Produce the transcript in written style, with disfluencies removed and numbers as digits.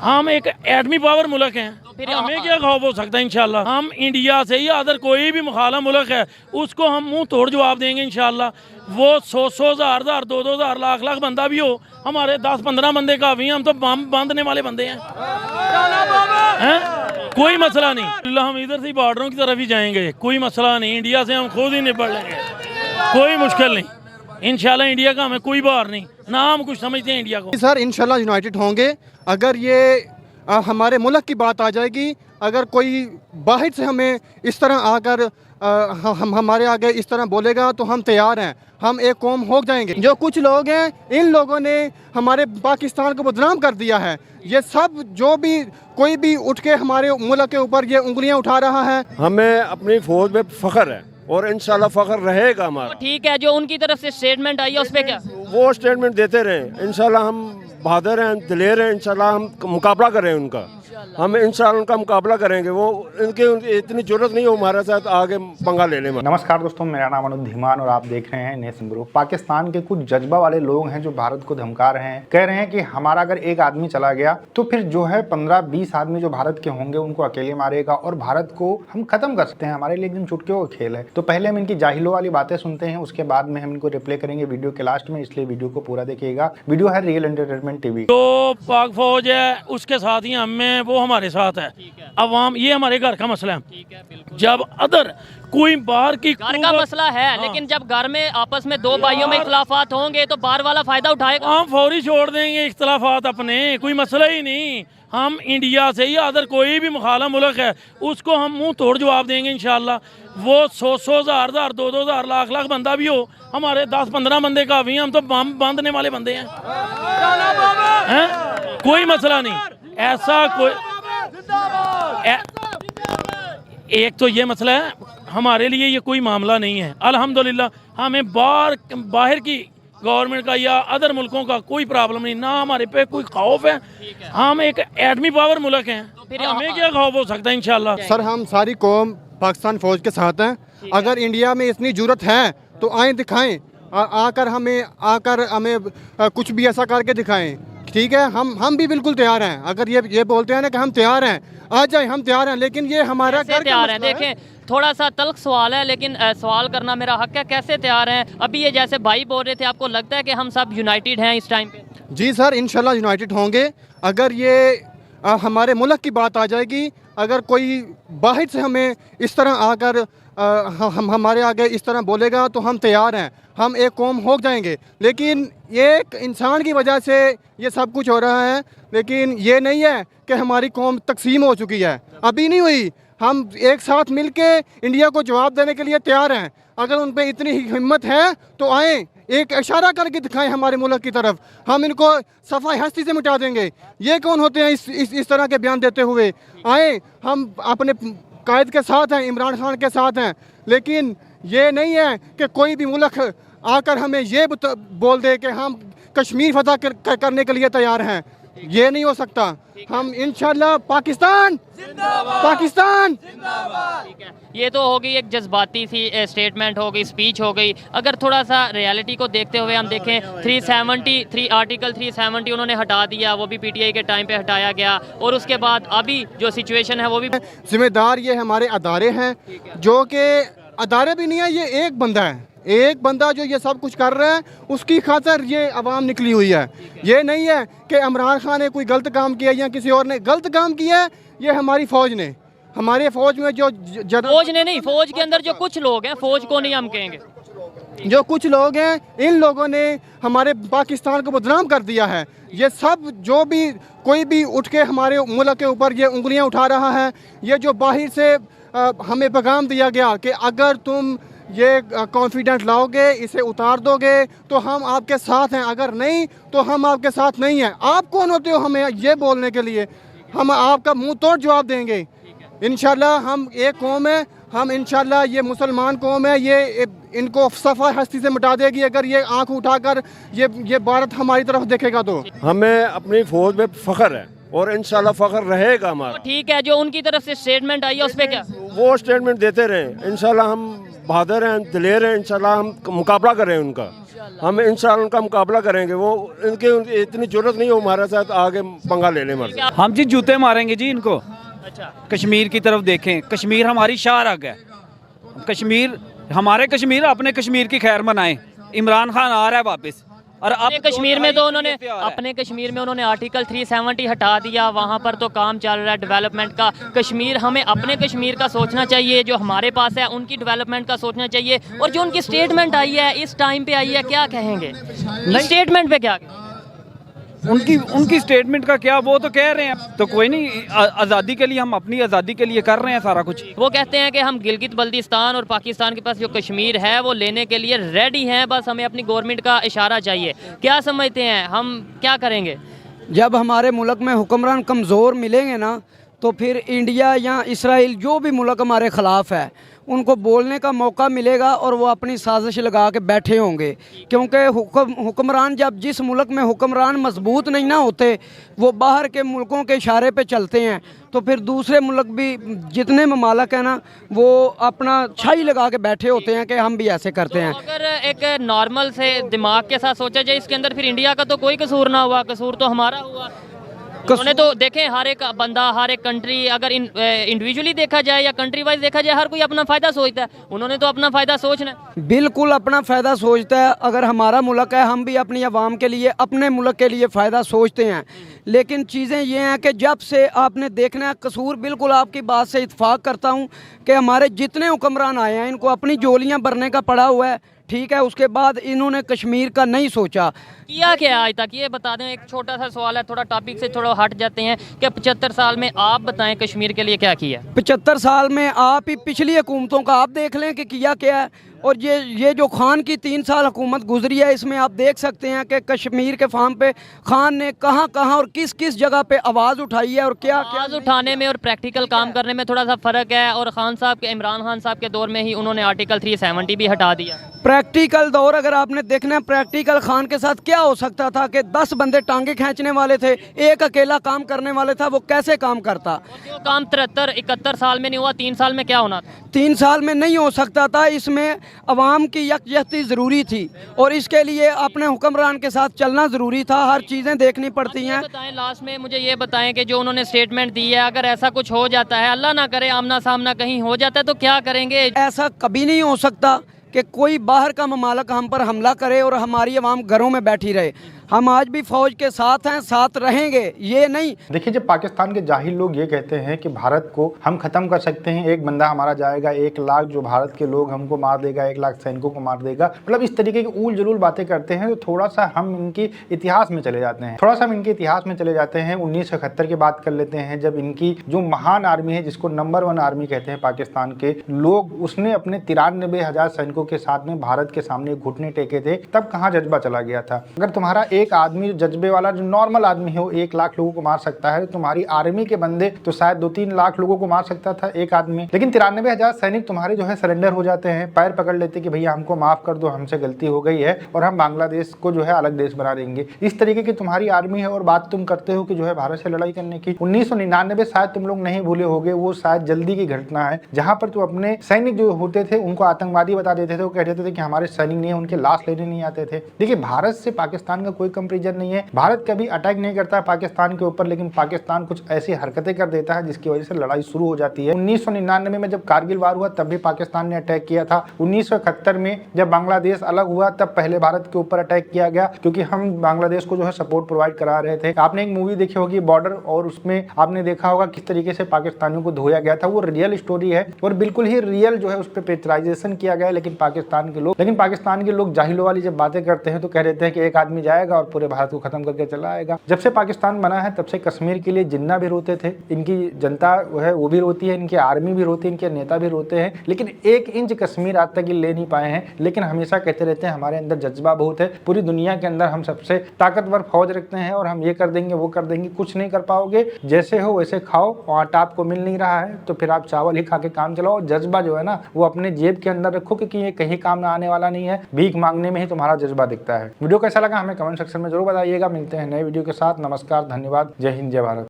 हम एक एटमी पावर मुल्क हैं, फिर हमें क्या खौफ हो सकता है। इंशाल्लाह हम इंडिया से या अदर कोई भी मुखालिफ मुल्क है उसको हम मुंह तोड़ जवाब देंगे इंशाल्लाह। वो 100 हज़ार 2,000 लाख बंदा भी हो, हमारे 10-15 बंदे काफ़ी हैं। हम तो बम बांधने वाले बंदे हैं, कोई मसला नहीं। हम इधर से बॉर्डरों की तरफ ही जाएंगे, कोई मसला नहीं। इंडिया से हम खुद ही निपट लेंगे, कोई मुश्किल नहीं। इंशाल्लाह इंडिया का हमें कोई बार नहीं, ना हम कुछ समझते हैं इंडिया को। सर इंशाल्लाह यूनाइटेड होंगे। अगर ये हमारे मुल्क की बात आ जाएगी, अगर कोई बाहर से हमें इस तरह आकर हम हमारे आगे इस तरह बोलेगा तो हम तैयार हैं। हम एक कौम हो जाएंगे। जो कुछ लोग हैं, इन लोगों ने हमारे पाकिस्तान को बदनाम कर दिया है। ये सब जो भी कोई भी उठ के हमारे मुल्क के ऊपर ये उंगलियां उठा रहा है। हमें अपनी फौज में फख्र है और इंशाल्लाह फख्र रहेगा हमारा। ठीक है, जो उनकी तरफ से स्टेटमेंट आई है उस पर क्या? वो स्टेटमेंट देते रहे। इंशाल्लाह हम बहादुर हैं, दिलेर हैं। इंशाल्लाह हम मुकाबला करें उनका, हम इंशाल्लाह उनका मुकाबला करेंगे। वो इनकी इतनी जरूरत नहीं हो हमारे साथ आगे पंगा लेने में। नमस्कार दोस्तों, मेरा नाम अनुज धीमान और आप देख रहे हैं नेशन ग्रुप। पाकिस्तान के कुछ जज्बा वाले लोग हैं जो भारत को धमका रहे हैं, कह रहे हैं कि हमारा अगर एक आदमी चला गया तो फिर जो है 15-20 आदमी जो भारत के होंगे उनको अकेले मारेगा और भारत को हम खत्म कर सकते हैं। हमारे लिए एकदम चुटकियों का खेल है। तो पहले हम इनकी जाहिलों वाली बातें सुनते हैं, उसके बाद में हम इनको रिप्ले करेंगे वीडियो के लास्ट में, इसलिए वीडियो को पूरा देखिएगा। वीडियो है रियल एंटरटेनमेंट टीवी। तो पाक फौज है उसके साथ ही हमें, वो हमारे साथ है। अवाम ये हमारे घर का मसला है। जब अदर कोई बाहर की घर का मसला है, लेकिन जब घर में आपस में दो भाइयों में इख्तलाफात होंगे तो बाहर वाला फायदा उठाएगा। हम फौरी छोड़ देंगे इख्तलाफात अपने, कोई मसला ही नहीं। हम इंडिया से या अदर कोई भी मुखालिफ मुल्क है उसको हम मुंह तोड़ जवाब देंगे इंशाल्लाह। वो 100 हज़ार 2,000 लाख बंदा भी हो, हमारे 10-15 बंदे काफ़ी हैं। हम तो बम बांधने वाले बंदे हैं, कोई मसला नहीं। ऐसा कोई एक तो ये मसला है, हमारे लिए ये कोई मामला नहीं है। अल्हम्दुलिल्लाह हमें बाहर की गवर्नमेंट का या अदर मुल्कों का कोई प्रॉब्लम नहीं, ना हमारे पे कोई खौफ है। हम एक एटमी पावर मुल्क हैं, फिर हमें क्या खौफ हो सकता है इंशाल्लाह। सर हम सारी कौम पाकिस्तान फौज के साथ हैं। अगर इंडिया में इतनी जरूरत है तो आए दिखाएं, आकर हमें कुछ भी ऐसा करके दिखाएं। ठीक है, हम भी बिल्कुल तैयार हैं। अगर ये बोलते हैं ना कि हम तैयार हैं, आ जाए, हम तैयार हैं। लेकिन ये हमारा घर तैयार है। देखें, थोड़ा सा तल्ख सवाल है, लेकिन सवाल करना मेरा हक है। कैसे तैयार हैं? अभी ये जैसे भाई बोल रहे थे, आपको लगता है कि हम सब यूनाइटेड हैं इस टाइम पे? जी सर इंशाल्लाह यूनाइटेड होंगे। अगर ये हमारे मुल्क की बात आ जाएगी, अगर कोई बाहर से हमें इस तरह आकर हम हमारे आगे इस तरह बोलेगा तो हम तैयार हैं। हम एक कौम हो जाएंगे। लेकिन एक इंसान की वजह से ये सब कुछ हो रहा है। लेकिन ये नहीं है कि हमारी कौम तकसीम हो चुकी है, अभी नहीं हुई। हम एक साथ मिलके इंडिया को जवाब देने के लिए तैयार हैं। अगर उन पर इतनी हिम्मत है तो आए, एक इशारा करके दिखाएं हमारे मुल्क की तरफ, हम इनको सफाई हस्ती से मिटा देंगे। ये कौन होते हैं इस तरह के बयान देते हुए? आए, हम अपने कायद के साथ हैं, इमरान खान के साथ हैं। लेकिन ये नहीं है कि कोई भी मुल्क आकर हमें ये बोल दे कि हम कश्मीर फतह करने के लिए तैयार हैं। ये नहीं हो सकता। हम इंशाल्लाह पाकिस्तान ठीक है, ये तो हो गई एक जज्बाती सी स्टेटमेंट हो गई, स्पीच हो गई। अगर थोड़ा सा रियलिटी को देखते हुए हम देखें, 373 आर्टिकल 370 उन्होंने हटा दिया, वो भी पीटीआई के टाइम पे हटाया गया। और उसके बाद अभी जो सिचुएशन है वो भी जिम्मेदार ये हमारे अदारे हैं, जो कि अदारे भी नहीं है। ये एक बंदा है, एक बंदा जो ये सब कुछ कर रहा है, उसकी खातिर ये अवाम निकली हुई है। ये नहीं है कि इमरान खान ने कोई गलत काम किया या किसी और ने गलत काम किया है। ये हमारी फौज ने, हमारे फौज में जो फौज ने नहीं, फौज के अंदर जो कुछ लोग हैं, फौज को नहीं हम कहेंगे, जो कुछ लोग हैं, इन लोगों ने हमारे पाकिस्तान को बदनाम कर दिया है। ये सब जो भी कोई भी उठ के हमारे मुल्क के ऊपर ये उंगलियां उठा रहा है। ये जो बाहर से हमें पैगाम दिया गया कि अगर तुम ये कॉन्फिडेंट लाओगे, इसे उतार दोगे तो हम आपके साथ हैं, अगर नहीं तो हम आपके साथ नहीं हैं। आप कौन होते हो हमें ये बोलने के लिए? हम आपका मुंह तोड़ जवाब देंगे इंशाल्लाह। हम एक कौम है, हम इंशाल्लाह ये मुसलमान कौम है, ये इनको सफा हस्ती से मिटा देगी अगर ये आंख उठाकर ये भारत हमारी तरफ देखेगा तो। हमें अपनी फौज में फख्र है और इंशाल्लाह फख्र रहेगा हमारा। ठीक है, जो उनकी तरफ से स्टेटमेंट आई है उस पर क्या? वो स्टेटमेंट देते रहे। इंशाल्लाह हम बहादुर हैं, दिलेर हैं, इंशाल्लाह हम मुकाबला करें उनका। हम इंशाल्लाह उनका मुकाबला करेंगे। वो इनके इतनी जरूरत नहीं हो हमारे साथ आगे पंगा लेने मर। हम जी जूते मारेंगे जी इनको। अच्छा, कश्मीर की तरफ देखें, कश्मीर हमारी शाहरग है। कश्मीर हमारे कश्मीर अपने कश्मीर की खैर मनाएं। इमरान खान आ रहा है वापस। और अब अपने कश्मीर में तो उन्होंने आ रहा है। अपने कश्मीर में उन्होंने आर्टिकल 370 हटा दिया। वहाँ पर तो काम चल रहा है डेवलपमेंट का। कश्मीर, हमें अपने कश्मीर का सोचना चाहिए, जो हमारे पास है उनकी डेवलपमेंट का सोचना चाहिए। और जो उनकी स्टेटमेंट आई है, इस टाइम पे आई है, क्या कहेंगे इस स्टेटमेंट पे? क्या कहेंगे? उनकी स्टेटमेंट का क्या, वो तो कह रहे हैं तो कोई नहीं, आज़ादी के लिए हम अपनी आज़ादी के लिए कर रहे हैं सारा कुछ। वो कहते हैं कि हम गिलगित बल्तिस्तान और पाकिस्तान के पास जो कश्मीर है वो लेने के लिए रेडी हैं, बस हमें अपनी गवर्नमेंट का इशारा चाहिए। क्या समझते हैं, हम क्या करेंगे? जब हमारे मुल्क में हुक्मरान कमज़ोर मिलेंगे ना, तो फिर इंडिया या इसराइल जो भी मुल्क हमारे ख़िलाफ़ है उनको बोलने का मौका मिलेगा और वो अपनी साजिश लगा के बैठे होंगे। क्योंकि हुक्मरान, जब जिस मुल्क में हुक्मरान मजबूत नहीं ना होते, वो बाहर के मुल्कों के इशारे पे चलते हैं, तो फिर दूसरे मुल्क भी जितने ममालक हैं ना, वो अपना छाई लगा के बैठे होते हैं कि हम भी ऐसे करते हैं। अगर एक नॉर्मल से दिमाग के साथ सोचा जाए, इसके अंदर फिर इंडिया का तो कोई कसूर ना हुआ, कसूर तो हमारा हुआ। उन्होंने तो देखें, हर एक बंदा, हर एक कंट्री, अगर इंडिविजुअली देखा जाए या कंट्री वाइज देखा जाए, हर कोई अपना फ़ायदा सोचता है। उन्होंने तो अपना फ़ायदा सोचना है। बिल्कुल अपना फ़ायदा सोचता है। अगर हमारा मुल्क है, हम भी अपनी आवाम के लिए, अपने मुल्क के लिए फ़ायदा सोचते हैं। लेकिन चीज़ें ये हैं कि जब से आपने देखना है, कसूर बिल्कुल आपकी बात से इत्फाक करता हूँ कि हमारे जितने हुक्मरान आए हैं, इनको अपनी जोलियाँ भरने का पड़ा हुआ है, ठीक है। उसके बाद इन्होंने कश्मीर का नहीं सोचा। किया क्या आज तक, ये बता दें। एक छोटा सा सवाल है, थोड़ा टॉपिक से थोड़ा हट जाते हैं, कि 75 साल में आप बताएं कश्मीर के लिए क्या किया? 75 साल में आप ही पिछली हुकूमतों का आप देख लें कि किया क्या है। और ये जो खान की 3 साल हुकूमत गुजरी है, इसमें आप देख सकते हैं कि कश्मीर के फार्म पे खान ने कहाँ कहाँ और किस किस जगह पे आवाज़ उठाई है और क्या आवाज़ उठाने में और प्रैक्टिकल काम करने में थोड़ा सा फ़र्क है। और खान साहब के, इमरान खान साहब के दौर में ही उन्होंने आर्टिकल 370 भी हटा दिया। प्रैक्टिकल दौर अगर आपने देखना है, प्रैक्टिकल खान के साथ क्या हो सकता था कि 10 बंदे टांगे खींचने वाले थे, एक अकेला काम करने वाले था, वो कैसे काम करता? और जो काम 73-71 साल में नहीं हुआ, 3 साल में क्या होना था? 3 साल में नहीं हो सकता था। इसमें अवाम की यकजहती ज़रूरी थी और इसके लिए अपने हुक्मरान के साथ चलना ज़रूरी था। हर चीज़ें देखनी पड़ती हैं। बताएं, लास्ट में मुझे ये बताएं कि जो उन्होंने स्टेटमेंट दी है, अगर ऐसा कुछ हो जाता है, अल्लाह ना करे, आमना सामना कहीं हो जाता है, तो क्या करेंगे? ऐसा कभी नहीं हो सकता कि कोई बाहर का ममालक हम पर हमला करे और हमारी आवाम घरों में बैठी रहे। हम आज भी फ़ौज के साथ हैं, साथ रहेंगे, ये नहीं। देखिए, जब पाकिस्तान के जाहिल लोग ये कहते हैं कि भारत को हम ख़त्म कर सकते हैं, एक बंदा हमारा जाएगा, 1 लाख जो भारत के लोग हमको मार देगा, 1 लाख सैनिकों को मार देगा, मतलब इस तरीके की ऊल जलूल बातें करते हैं, तो थोड़ा सा हम इनके इतिहास में चले जाते हैं। 1971 की बात कर लेते हैं, जब इनकी जो महान आर्मी है, जिसको नंबर 1 आर्मी कहते हैं पाकिस्तान के लोग, उसने अपने 93,000 सैनिकों के साथ में भारत के सामने घुटने टेके थे, तब कहाँ जज्बा चला गया था। अगर तुम्हारा एक आदमी जज्बे वाला, जो नॉर्मल आदमी है, वो 1 लाख लोगों को मार सकता है, तुम्हारी आर्मी के बंदे तो शायद 2-3 लाख लोगों को मार सकता था एक आदमी। लेकिन 93,000 सैनिक तुम्हारे जो है सरेंडर हो जाते हैं, पैर पकड़ लेते कि भैया हमको माफ कर दो, हमसे गलती हो गई है और हम बांग्लादेश को जो है अलग देश बना देंगे। इस तरीके की तुम्हारी आर्मी है और बात तुम करते हो कि जो है भारत से लड़ाई करने की। 1999 शायद तुम लोग नहीं भूले होगे, वो शायद जल्दी की घटना है, जहां पर तो अपने सैनिक जो होते थे उनको आतंकवादी बता देते थे। वो कह देते थे कि हमारे सैनिक नहीं है, उनके लाश लेने नहीं आते थे। देखिए, भारत से पाकिस्तान का कोई कंपैरिजन नहीं है। भारत कभी अटैक नहीं करता पाकिस्तान के ऊपर, लेकिन पाकिस्तान कुछ ऐसी हरकतें कर देता है जिसकी वजह से लड़ाई शुरू हो जाती है। 1999 में जब कारगिल वार हुआ तब भी पाकिस्तान ने अटैक किया था। 1971 में जब बांग्लादेश अलग हुआ तब पहले भारत के ऊपर अटैक किया गया, क्योंकि हम बांग्लादेश को जो है सपोर्ट प्रोवाइड करा रहे थे। आपने एक मूवी देखी होगी बॉर्डर, और उसमें आपने देखा होगा किस तरीके से पाकिस्तानियों को धोया गया था। वो रियल स्टोरी है और बिल्कुल ही रियल जो है उस पर पिक्चराइजेशन किया गया है। लेकिन पाकिस्तान के लोग जाहिलों वाली जब बातें करते हैं तो कह देते हैं कि एक आदमी जाएगा और पूरे भारत को खत्म करके चला आएगा। जब से पाकिस्तान बना है तब से कश्मीर के लिए जिन्ना भी रोते थे, इनकी जनता वो भी रोती है, इनकी आर्मी भी रोती है, इनके नेता भी रोते हैं, लेकिन 1 इंच कश्मीर आज तक ले नहीं पाए हैं। लेकिन हमेशा कहते रहते हैं हमारे अंदर जज्बा बहुत है, पूरी दुनिया के अंदर हम सबसे ताकतवर फौज रखते हैं और हम ये कर देंगे वो कर देंगे। कुछ नहीं कर पाओगे, जैसे हो वैसे खाओ, आटा आपको मिल नहीं रहा है तो फिर आप चावल ही खा के काम चलाओ। जज्बा जो है ना वो अपने जेब के अंदर रखो, क्योंकि ये कहीं काम ना आने वाला नहीं है। भीख मांगने में ही तुम्हारा जज्बा दिखता है। वीडियो कैसा लगा हमें कमेंट सेक्शन में जरूर बताइएगा। मिलते हैं नए वीडियो के साथ। नमस्कार, धन्यवाद, जय हिंद, जय भारत।